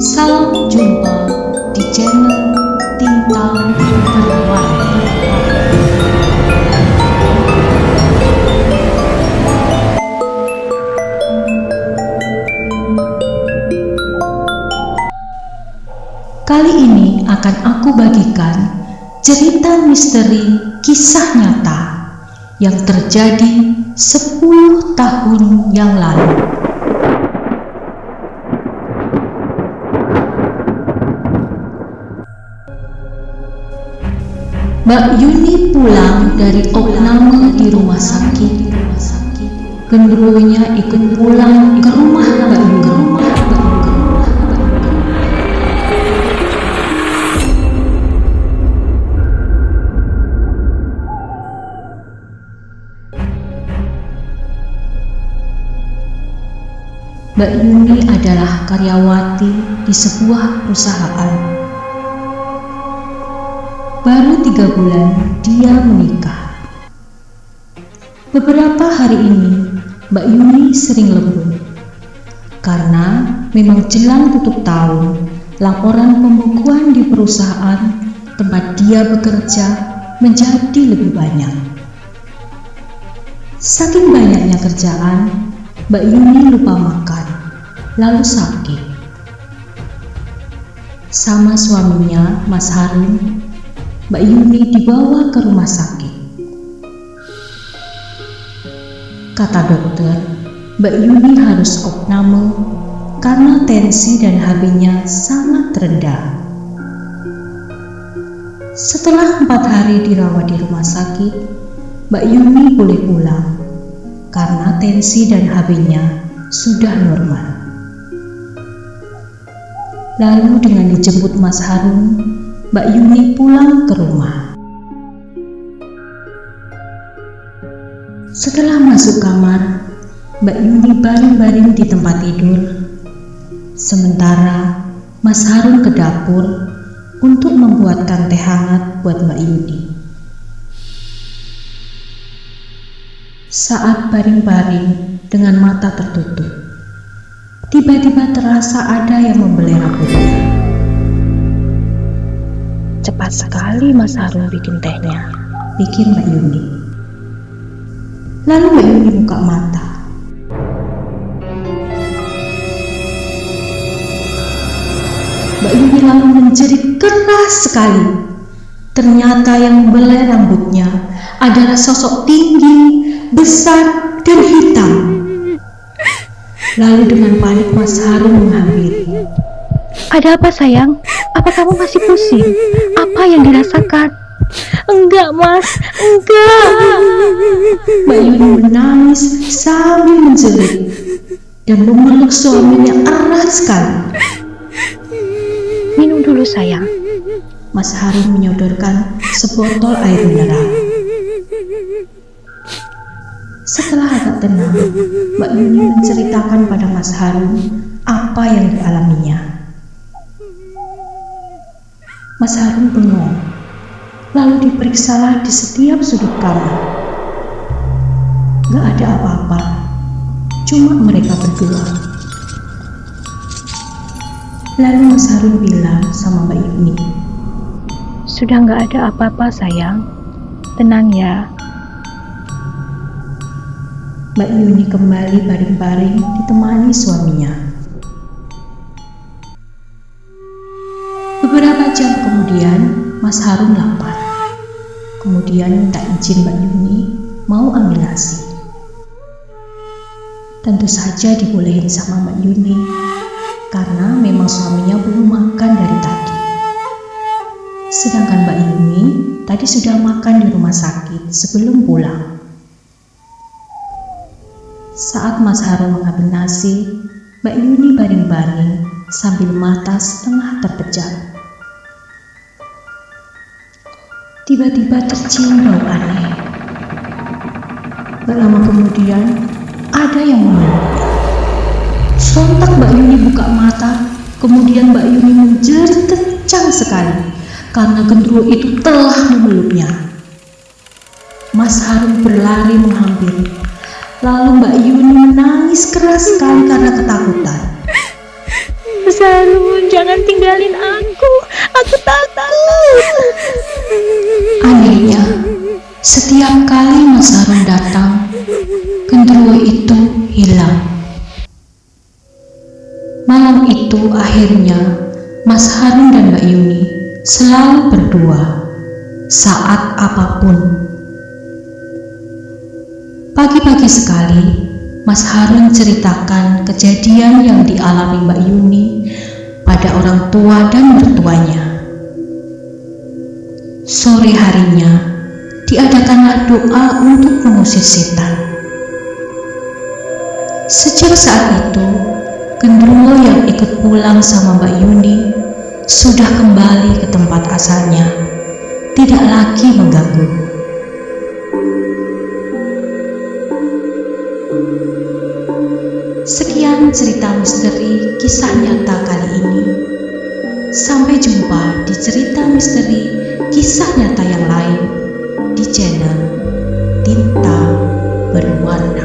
Salam jumpa di channel Tintang Berwarna. Kali ini akan aku bagikan cerita misteri kisah nyata yang terjadi 10 tahun yang lalu. Mbak Yuni pulang dari opname di rumah sakit. Genderuwonya ikut pulang ke rumah Mbak Yuni. Mbak Yuni adalah karyawati di sebuah perusahaan. Baru 3 bulan dia menikah. Beberapa hari ini Mbak Yuni sering lembur karena memang jelang tutup tahun, laporan pembukuan di perusahaan tempat dia bekerja menjadi lebih banyak. Saking banyaknya kerjaan, Mbak Yuni lupa makan, lalu sakit. Sama suaminya, Mas Harun, Mbak Yuni dibawa ke rumah sakit. Kata dokter, Mbak Yuni harus opname karena tensi dan HB-nya sangat rendah. Setelah 4 hari dirawat di rumah sakit, Mbak Yuni boleh pulang karena tensi dan HB-nya sudah normal. Lalu dengan dijemput Mas Harun, Mbak Yuni pulang ke rumah. Setelah masuk kamar, Mbak Yuni baring-baring di tempat tidur. Sementara Mas Harun ke dapur untuk membuatkan teh hangat buat Mbak Yuni. Saat baring-baring dengan mata tertutup, tiba-tiba terasa ada yang membelai rambutnya. Cepat sekali Mas Harun bikin tehnya, pikir Mbak Yuni. Lalu Mbak Yuni buka mata. Mbak Yuni lalu menjerit keras sekali. Ternyata yang membelai rambutnya adalah sosok tinggi, besar, dan hitam. Lalu dengan panik Mas Harun menghampiri. Ada apa sayang? Apa kamu masih pusing? Apa yang dirasakan? Enggak Mas, enggak. Mbak Yuni menangis sambil menjerit dan memeluk suaminya erat sekali. Minum dulu sayang. Mas Harun menyodorkan sebotol air mineral. Setelah agak tenang, Mbak Yuni menceritakan pada Mas Harun apa yang dialaminya. Mas Harun bengong, lalu diperiksalah di setiap sudut kamar. Gak ada apa-apa, cuma mereka berdua. Lalu Mas Harun bilang sama Mbak Yuni, sudah gak ada apa-apa sayang, tenang ya. Mbak Yuni kembali baring-baring ditemani suaminya. Beberapa jam kemudian, Mas Harun lapar. Kemudian minta izin Mbak Yuni mau ambil nasi. Tentu saja dibolehin sama Mbak Yuni, karena memang suaminya belum makan dari tadi. Sedangkan Mbak Yuni tadi sudah makan di rumah sakit sebelum pulang. Saat Mas Harun mengambil nasi, Mbak Yuni baring-baring sambil mata setengah terpejam. Tiba-tiba tercium bau aneh. Tak lama kemudian, ada yang memeluk. Sontak Mbak Yuni buka mata, kemudian Mbak Yuni menjerit kencang sekali karena genderuwo itu telah memeluknya. Mas Harun berlari menghampiri. Lalu Mbak Yuni menangis keras sekali karena ketakutan. Sarun, jangan tinggalin aku takut. Anehnya, setiap kali Mas Harun datang, genderuwo itu hilang. Malam itu akhirnya Mas Harun dan Mbak Yuni selalu berdua saat apapun. Pagi-pagi sekali Mas Harun ceritakan kejadian yang dialami Mbak Yuni pada orang tua dan mertuanya. Sore harinya diadakanlah doa untuk mengusir setan. Sejak saat itu, genderuwo yang ikut pulang sama Mbak Yuni sudah kembali ke tempat asalnya, tidak lagi mengganggu. Sekian cerita misteri kisah nyata kali ini. Sampai jumpa di cerita misteri kisah nyata yang lain di channel Tinta Berwarna.